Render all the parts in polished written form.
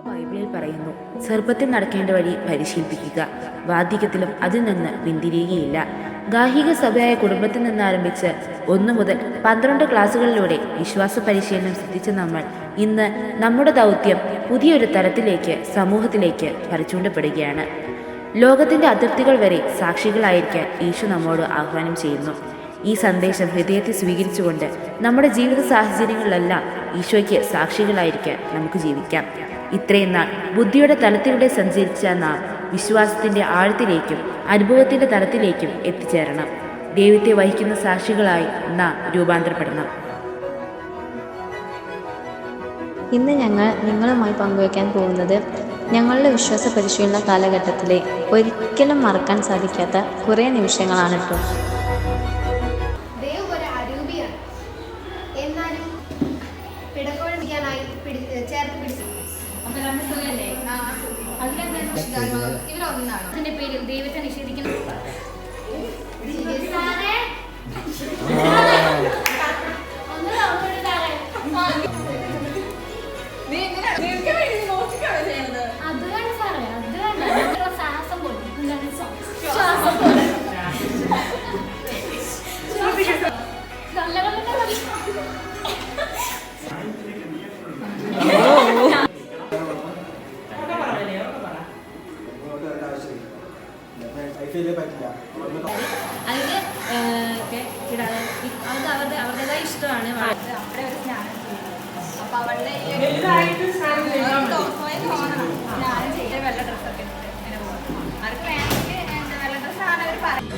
ബൈബിളിൽ പറയുന്നു, ചെറുപ്പത്തിൽ നടക്കേണ്ട വഴി പരിശീലിപ്പിക്കുക, വാർദ്ധക്യത്തിലും അതിൽ നിന്ന് പിന്തിരിയുകയില്ല. ഗാർഹിക സഭയായ കുടുംബത്തിൽ നിന്ന് ആരംഭിച്ച് 1 മുതൽ 12 ക്ലാസ്സുകളിലൂടെ വിശ്വാസ പരിശീലനം സിദ്ധിച്ച നമ്മൾ ഇന്ന് നമ്മുടെ ദൗത്യം പുതിയൊരു തലത്തിലേക്ക് സമൂഹത്തിലേക്ക് പറിച്ചുകൊണ്ടപ്പെടുകയാണ്. ലോകത്തിൻ്റെ അതിർത്തികൾ വരെ സാക്ഷികളായിരിക്കാൻ ഈശോ നമ്മോട് ആഹ്വാനം ചെയ്യുന്നു. ഈ സന്ദേശം ഹൃദയത്തിൽ സ്വീകരിച്ചുകൊണ്ട് നമ്മുടെ ജീവിത സാഹചര്യങ്ങളിലെല്ലാം ഈശോയ്ക്ക് സാക്ഷികളായിരിക്കാൻ നമുക്ക് ജീവിക്കാം. ഇത്രയും നാൾ ബുദ്ധിയുടെ തലത്തിലൂടെ സഞ്ചരിച്ച നാം വിശ്വാസത്തിൻ്റെ ആഴത്തിലേക്കും അനുഭവത്തിൻ്റെ തലത്തിലേക്കും എത്തിച്ചേരണം. ദൈവത്തെ വഹിക്കുന്ന സാക്ഷികളായി നാം രൂപാന്തരപ്പെടണം. ഇന്ന് ഞങ്ങൾ നിങ്ങളുമായി പങ്കുവയ്ക്കാൻ പോകുന്നത് ഞങ്ങളുടെ വിശ്വാസ പരിശീലന കാലഘട്ടത്തിലെ ഒരിക്കലും മറക്കാൻ സാധിക്കാത്ത കുറേ നിമിഷങ്ങളാണ് കേട്ടോ. ഇവരൊന്നാണ് അതിന്റെ പേരിൽ ദൈവത്തെ നിഷേധിക്കുന്നു. അതുകൊണ്ട് സാറേ അതുകൊണ്ട് സാഹസം പോലെ ശ്വാസം പോലെ അതിന് അവരുടേതായ ഇഷ്ടമാണ്. അവിടെ ഒരു സ്നാനം ചെയ്യും. അപ്പൊ അവളുടെ സ്നാനം ചെയ്ത് വെള്ള ഡ്രസ്സൊക്കെ ഇട്ട് ഇങ്ങനെ പോകും. അവർക്ക് വേണമെങ്കിൽ വെള്ള ഡ്രസ്സാണ് അവർ പറയുന്നത്.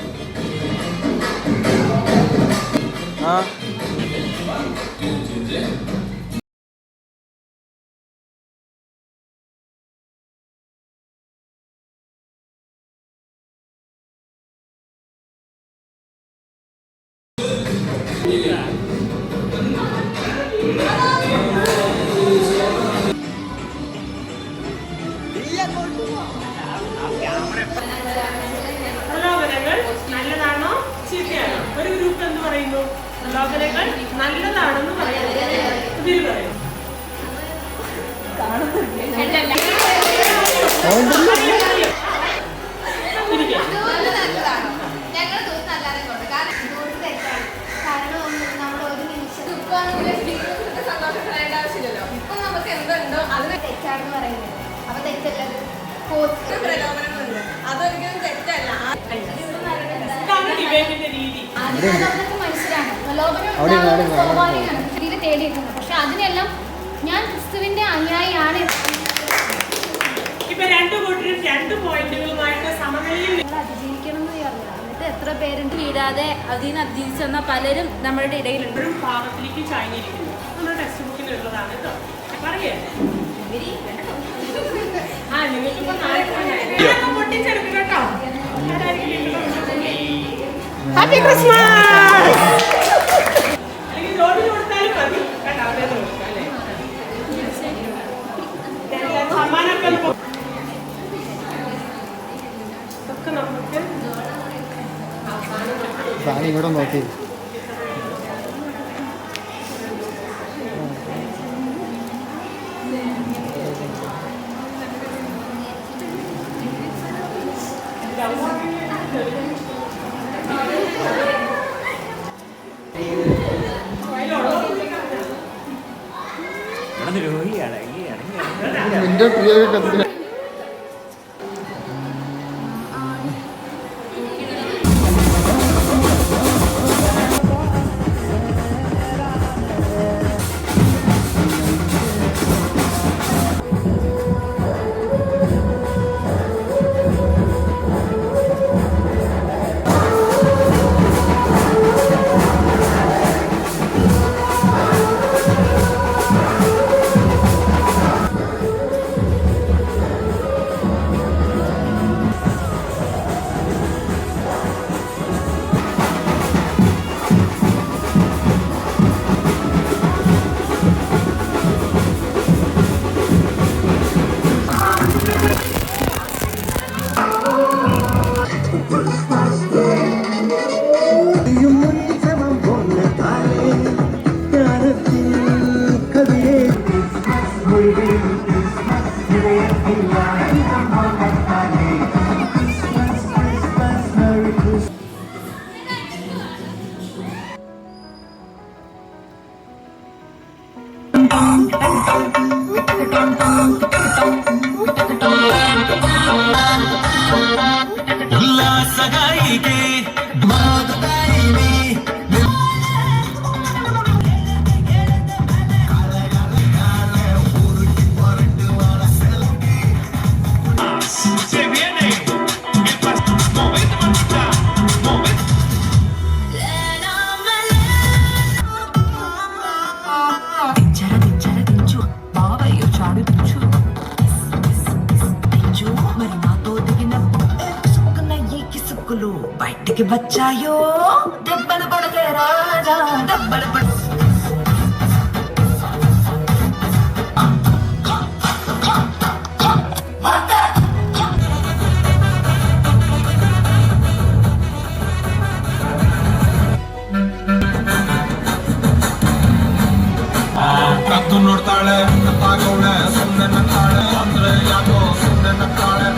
പ്രലോഭനങ്ങൾ നല്ലതാണോ ചീത്തയാണോ? ഒരു ഗ്രൂപ്പ് എന്ന് പറയുന്നു പ്രലോഭനങ്ങൾ നല്ലതാണെന്ന് പറയുന്നു. ഇതിൽ പറയും ആവശ്യമില്ലല്ലോ. ഇപ്പൊ നമുക്ക് എന്തുണ്ടോ അതിന് തെറ്റാണെന്ന് പറയുന്നത്. അപ്പൊ തെറ്റല്ലത് പ്രലോഭനങ്ങളുണ്ട്. അതൊരിക്കലും തെറ്റല്ല. മനസ്സിലാണ് പ്രലോഭനം സ്വാഭാവികമാണ്, ശരീരം തേടിയിട്ടുണ്ട്. പക്ഷെ അതിനെല്ലാം ഞാൻ ക്രിസ്തുവിന്റെ അനുയായിയാണ്. ഇപ്പൊ 2 കൂട്ടരും 2 പോയിന്റുകളുമായിട്ട് സമനിലയിൽ അതിജീവിക്കണം എന്ന് അറിയാം. എന്നിട്ട് എത്ര പേരുണ്ട് വീഴാതെ അതിന് അതിജീവിച്ചു വന്ന പലരും നമ്മുടെ ഇടയിലുണ്ട്. പാപത്തിലേക്ക് ചായഞ്ഞിരിക്കുന്നു. നമ്മുടെ ടെക്സ്റ്റ് ബുക്കിൽ ഉള്ളതാണ് കേട്ടോ. പറയേ നിങ്ങൾക്കിപ്പോ പൊട്ടിച്ചെടുക്കും കേട്ടോ. Happy Christmas. അല്ലെങ്കിൽ ജോലി കൊടുത്താലും മതി കേട്ടോ. അവരെ കൊടുക്കാല്ലേ സമ്മാനമൊക്കെ ഒക്കെ നമുക്ക് ഇങ്ങോട്ട് നോക്കി എന്റെ പ്രിയ കത്തില്ല. బయటికి వచ్చాయో దెబ్బలు పడతే రాజా దెబ్బలు పడ ನೋಡ್ತಾಳೆ ಸುಮ್ಮನೆ ನಕ್ಕಾಳೆ ಅಂದ್ರೆ ಯಾಕೋ ಸುಮ್ಮನೆ ನಕ್ಕಾಳೆ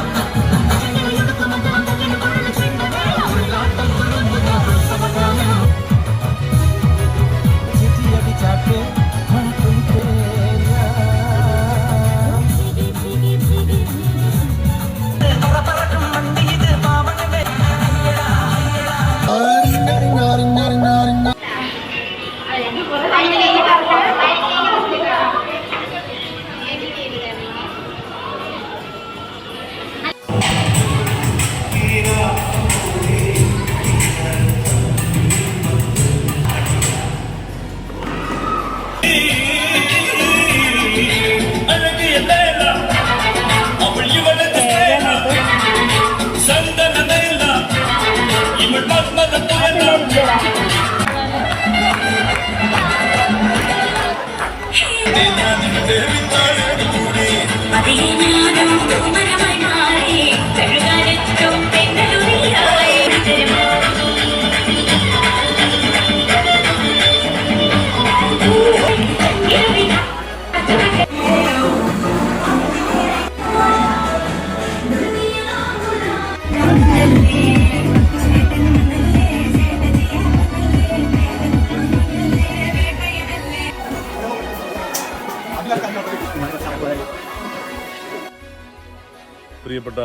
പ്രിയപ്പെട്ട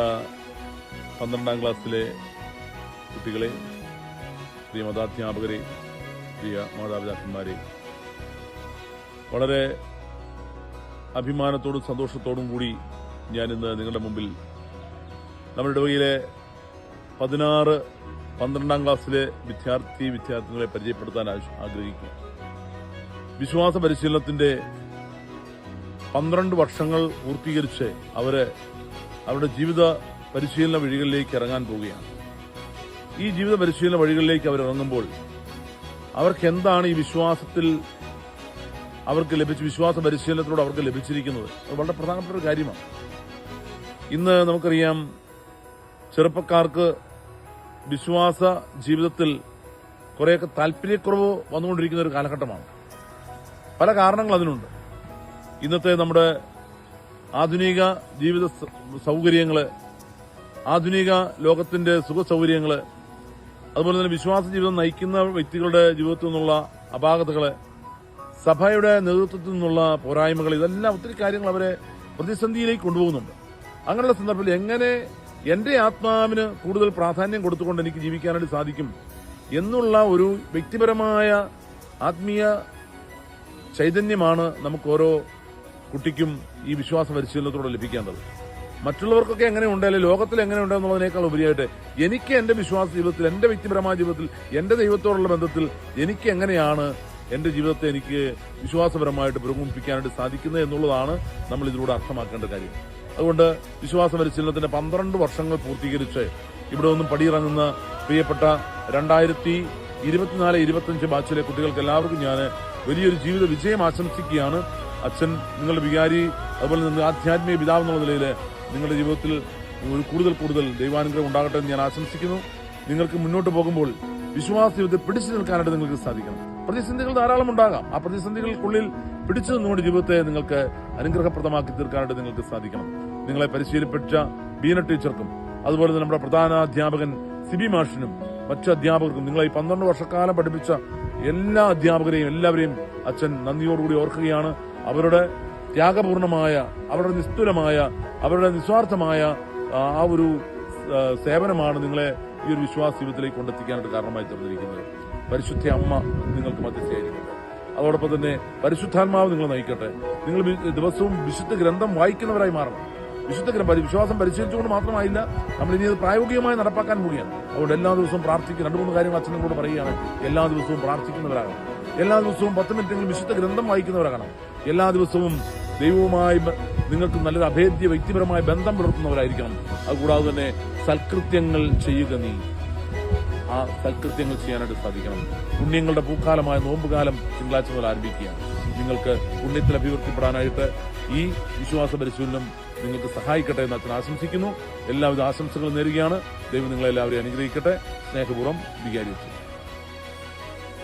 12ാം ക്ലാസ്സിലെ കുട്ടികളെ, പ്രിയ മതാധ്യാപകരെ, പ്രിയ മാതാപിതാക്കന്മാരെ, വളരെ അഭിമാനത്തോടും സന്തോഷത്തോടും കൂടി ഞാനിന്ന് നിങ്ങളുടെ മുമ്പിൽ നമ്മുടെ ഇടവകയിലെ 12ാം ക്ലാസ്സിലെ വിദ്യാർത്ഥിനികളെ പരിചയപ്പെടുത്താൻ ആഗ്രഹിക്കുന്നു. വിശ്വാസ പരിശീലനത്തിന്റെ 12 വർഷങ്ങൾ പൂർത്തീകരിച്ച് അവരുടെ ജീവിത പരിശീലന വഴികളിലേക്ക് ഇറങ്ങാൻ പോവുകയാണ്. ഈ ജീവിത പരിശീലന വഴികളിലേക്ക് അവരിറങ്ങുമ്പോൾ അവർക്ക് എന്താണ് ഈ വിശ്വാസത്തിൽ വിശ്വാസ പരിശീലനത്തിലൂടെ അവർക്ക് ലഭിച്ചിരിക്കുന്നത്? അത് വളരെ പ്രധാനപ്പെട്ട ഒരു കാര്യമാണ്. ഇന്ന് നമുക്കറിയാം, ചെറുപ്പക്കാർക്ക് വിശ്വാസ ജീവിതത്തിൽ കുറേയൊക്കെ താല്പര്യക്കുറവ് വന്നുകൊണ്ടിരിക്കുന്ന ഒരു കാലഘട്ടമാണ്. പല കാരണങ്ങൾ അതിനുണ്ട്. ഇന്നത്തെ നമ്മുടെ ആധുനിക ജീവിത സൗകര്യങ്ങള്, ആധുനിക ലോകത്തിന്റെ സുഖ സൗകര്യങ്ങള്, അതുപോലെ തന്നെ വിശ്വാസ ജീവിതം നയിക്കുന്ന വ്യക്തികളുടെ ജീവിതത്തിൽ നിന്നുള്ള അപാകതകള്, സഭയുടെ നേതൃത്വത്തിൽ നിന്നുള്ള പോരായ്മകൾ, ഇതെല്ലാം ഒത്തിരി കാര്യങ്ങൾ അവരെ പ്രതിസന്ധിയിലേക്ക് കൊണ്ടുപോകുന്നുണ്ട്. അങ്ങനെയുള്ള സന്ദർഭത്തിൽ എങ്ങനെ എന്റെ ആത്മാവിന് കൂടുതൽ പ്രാധാന്യം കൊടുത്തുകൊണ്ട് എനിക്ക് ജീവിക്കാനായിട്ട് സാധിക്കും എന്നുള്ള ഒരു വ്യക്തിപരമായ ആത്മീയ ചൈതന്യമാണ് നമുക്ക് ഓരോ കുട്ടിക്കും ഈ വിശ്വാസ പരിശീലനത്തോടെ ലഭിക്കേണ്ടത്. മറ്റുള്ളവർക്കൊക്കെ എങ്ങനെയുണ്ട്, അല്ലെങ്കിൽ ലോകത്തിൽ എങ്ങനെയുണ്ട് എന്നുള്ളതിനേക്കാൾ ഉപരിയായിട്ട് എനിക്ക് എന്റെ വിശ്വാസ ജീവിതത്തിൽ, എന്റെ വ്യക്തിപരമായ ജീവിതത്തിൽ, എന്റെ ദൈവത്തോടുള്ള ബന്ധത്തിൽ എനിക്ക് എങ്ങനെയാണ് എന്റെ ജീവിതത്തെ എനിക്ക് വിശ്വാസപരമായിട്ട് പുരോഗമിപ്പിക്കാനായിട്ട് സാധിക്കുന്നത് എന്നുള്ളതാണ് നമ്മൾ ഇതിലൂടെ അർത്ഥമാക്കേണ്ട കാര്യം. അതുകൊണ്ട് വിശ്വാസ പരിശീലനത്തിന്റെ 12 വർഷങ്ങൾ പൂർത്തീകരിച്ച് ഇവിടെ നിന്നും പടിയിറങ്ങുന്ന പ്രിയപ്പെട്ട 2024-25 ബാച്ചിലെ കുട്ടികൾക്ക് എല്ലാവർക്കും ഞാൻ വലിയൊരു ജീവിത വിജയം ആശംസിക്കുകയാണ്. അച്ഛൻ, നിങ്ങളുടെ വികാരി, അതുപോലെ നിങ്ങൾ ആധ്യാത്മിക പിതാവ് എന്നുള്ള നിലയിൽ നിങ്ങളുടെ ജീവിതത്തിൽ കൂടുതൽ ദൈവാനുഗ്രഹം ഉണ്ടാകട്ടെ എന്ന് ഞാൻ ആശംസിക്കുന്നു. നിങ്ങൾക്ക് മുന്നോട്ട് പോകുമ്പോൾ വിശ്വാസ ജീവിതത്തിൽ പിടിച്ചു നിൽക്കാനായിട്ട് നിങ്ങൾക്ക് സാധിക്കണം. പ്രതിസന്ധികൾ ധാരാളം ഉണ്ടാകാം. ആ പ്രതിസന്ധികൾക്കുള്ളിൽ പിടിച്ചു നിന്നുകൊണ്ട് ജീവിതത്തെ നിങ്ങൾക്ക് അനുഗ്രഹപ്രദമാക്കി തീർക്കാനായിട്ട് നിങ്ങൾക്ക് സാധിക്കണം. നിങ്ങളെ പരിശീലിപ്പിച്ച ബീന ടീച്ചർക്കും അതുപോലെ തന്നെ നമ്മുടെ പ്രധാന അധ്യാപകൻ സിബി മാഷിനും മറ്റു അധ്യാപകർക്കും നിങ്ങളെ ഈ 12 വർഷക്കാലം പഠിപ്പിച്ച എല്ലാ അധ്യാപകരെയും എല്ലാവരെയും അച്ഛൻ നന്ദിയോടുകൂടി ഓർക്കുകയാണ്. അവരുടെ ത്യാഗപൂർണമായ, അവരുടെ നിസ്തുലമായ, അവരുടെ നിസ്വാർത്ഥമായ ആ ഒരു സേവനമാണ് നിങ്ങളെ ഈ ഒരു വിശ്വാസ ജീവിതത്തിലേക്ക് കൊണ്ടെത്തിക്കാനായിട്ട് കാരണമായി തീർന്നിരിക്കുന്നത്. പരിശുദ്ധ അമ്മ നിങ്ങൾക്ക് മധ്യസ്ഥയായിരിക്കട്ടെ. അതോടൊപ്പം തന്നെ പരിശുദ്ധാത്മാവ് നിങ്ങളെ നയിക്കട്ടെ. നിങ്ങൾ ദിവസവും വിശുദ്ധ ഗ്രന്ഥം വായിക്കുന്നവരായി മാറണം. വിശ്വാസം പരിശീലിച്ചുകൊണ്ട് മാത്രമായില്ല, നമ്മൾ ഇനി അത് പ്രായോഗികമായി നടപ്പാക്കാൻ പോവുകയാണ്. അതുകൊണ്ട് എല്ലാ ദിവസവും പ്രാർത്ഥിക്കുക. 2-3 കാര്യങ്ങൾ അച്ഛനും കൂടെ പറയുകയാണ്. എല്ലാ ദിവസവും പ്രാർത്ഥിക്കുന്നവരാകണം. എല്ലാ ദിവസവും 10 മിനിറ്റെങ്കിലും വിശുദ്ധ ഗ്രന്ഥം വായിക്കുന്നവരാകണം. എല്ലാ ദിവസവും ദൈവവുമായി നിങ്ങൾക്ക് നല്ലൊരു അഭേദ്യ വ്യക്തിപരമായ ബന്ധം പുലർത്തുന്നവരായിരിക്കണം. അതുകൂടാതെ തന്നെ സൽകൃത്യങ്ങൾ ചെയ്യുക. നീ ആ സൽകൃത്യങ്ങൾ ചെയ്യാനായിട്ട് സാധിക്കണം. പുണ്യങ്ങളുടെ പൂക്കാലമായ നോമ്പുകാലം തിങ്കളാഴ്ച മുതൽ ആരംഭിക്കുകയാണ്. നിങ്ങൾക്ക് പുണ്യത്തിൽ അഭിവൃദ്ധിപ്പെടാനായിട്ട് ഈ വിശ്വാസ പരിശീലനം നിങ്ങൾക്ക് സഹായിക്കട്ടെ എന്ന് അച്ഛൻ ആശംസിക്കുന്നു. എല്ലാവിധ ആശംസകളും നേരുകയാണ്. ദൈവം നിങ്ങളെല്ലാവരെയും അനുഗ്രഹിക്കട്ടെ. സ്നേഹപൂർവ്വം വികാരി അച്ഛൻ.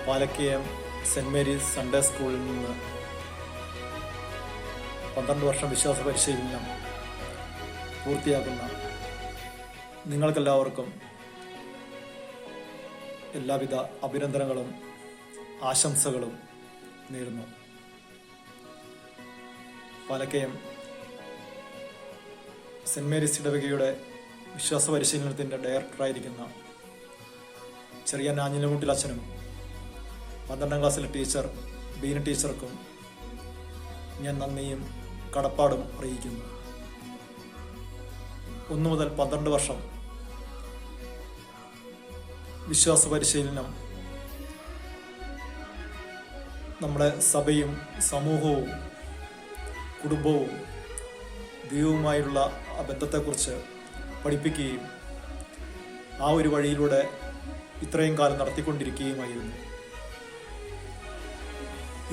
പാലക്കയം സെന്റ് മേരീസ് സൺഡേ സ്കൂളിൽ നിന്ന് 12 വർഷം വിശ്വാസ പരിശീലനം പൂർത്തിയാക്കുന്ന നിങ്ങൾക്കെല്ലാവർക്കും എല്ലാവിധ അഭിനന്ദനങ്ങളും ആശംസകളും നേരുന്നു. പാലക്കയം സെന്റ് മേരീസ് ഇടവകയുടെ വിശ്വാസ പരിശീലനത്തിൻ്റെ ഡയറക്ടറായിരിക്കുന്ന ചെറിയ ആഞ്ഞിലമുട്ടിൽ അച്ഛനും 12ാം ക്ലാസ്സിലെ ടീച്ചർ ബീന ടീച്ചർക്കും ഞാൻ നന്ദിയും കടപ്പാടും അറിയിക്കുന്നു. 1 മുതൽ 12 വർഷം വിശ്വാസ പരിശീലനം നമ്മുടെ സഭയും സമൂഹവും കുടുംബവും ദൈവവുമായുള്ള ആ ബന്ധത്തെക്കുറിച്ച് പഠിപ്പിക്കുകയും ആ ഒരു വഴിയിലൂടെ ഇത്രയും കാലം നടത്തിക്കൊണ്ടിരിക്കുകയുമായിരുന്നു.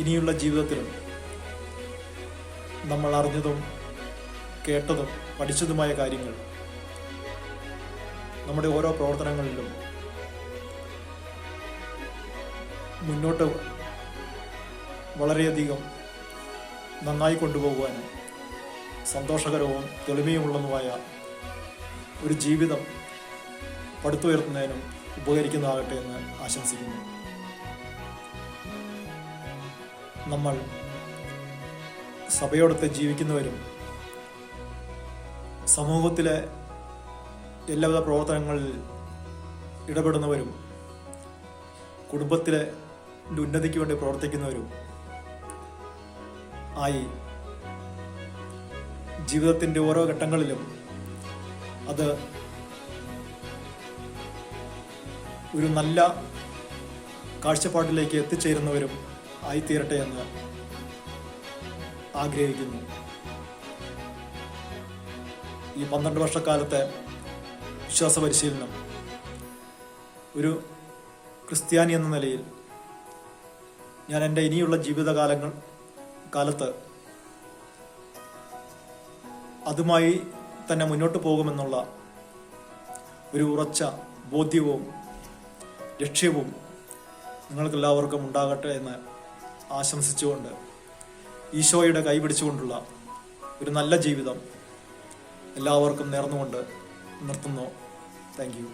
ഇനിയുള്ള ജീവിതത്തിലും നമ്മൾ അറിഞ്ഞതും കേട്ടതും പഠിച്ചതുമായ കാര്യങ്ങൾ നമ്മുടെ ഓരോ പ്രവർത്തനങ്ങളിലും മുന്നോട്ട് വളരെയധികം നന്നായി കൊണ്ടുപോകുവാനും സന്തോഷകരവും തെളിമയുമുള്ളതുമായ ഒരു ജീവിതം പടുത്തുയർത്തുന്നതിനും ഉപകരിക്കുന്നതാകട്ടെ എന്ന് ആശംസിക്കുന്നു. നമ്മൾ സഭയോടൊത്ത് ജീവിക്കുന്നവരും സമൂഹത്തിലെ എല്ലാവിധ പ്രവർത്തനങ്ങളിൽ ഇടപെടുന്നവരും കുടുംബത്തിലെ ഉന്നതിക്ക് വേണ്ടി പ്രവർത്തിക്കുന്നവരും ആയി ജീവിതത്തിൻ്റെ ഓരോ ഘട്ടങ്ങളിലും അത് ഒരു നല്ല കാഴ്ചപ്പാടിലേക്ക് എത്തിച്ചേരുന്നവരും ആയിത്തീരട്ടെ എന്ന് ആഗ്രഹിക്കുന്നു. ഈ 12 വർഷക്കാലത്തെ വിശ്വാസ പരിശീലനം ഒരു ക്രിസ്ത്യാനി എന്ന നിലയിൽ ഞാൻ എൻ്റെ ഇനിയുള്ള കാലത്ത് അതുമായി തന്നെ മുന്നോട്ട് പോകുമെന്നുള്ള ഒരു ഉറച്ച ബോധ്യവും ലക്ഷ്യവും നിങ്ങൾക്കെല്ലാവർക്കും ഉണ്ടാകട്ടെ എന്ന് ആശംസിച്ചുകൊണ്ട് ഈശോയുടെ കൈപിടിച്ചുകൊണ്ടുള്ള ഒരു നല്ല ജീവിതം എല്ലാവർക്കും നേർന്നുകൊണ്ട് നിർത്തുന്നു. Thank you.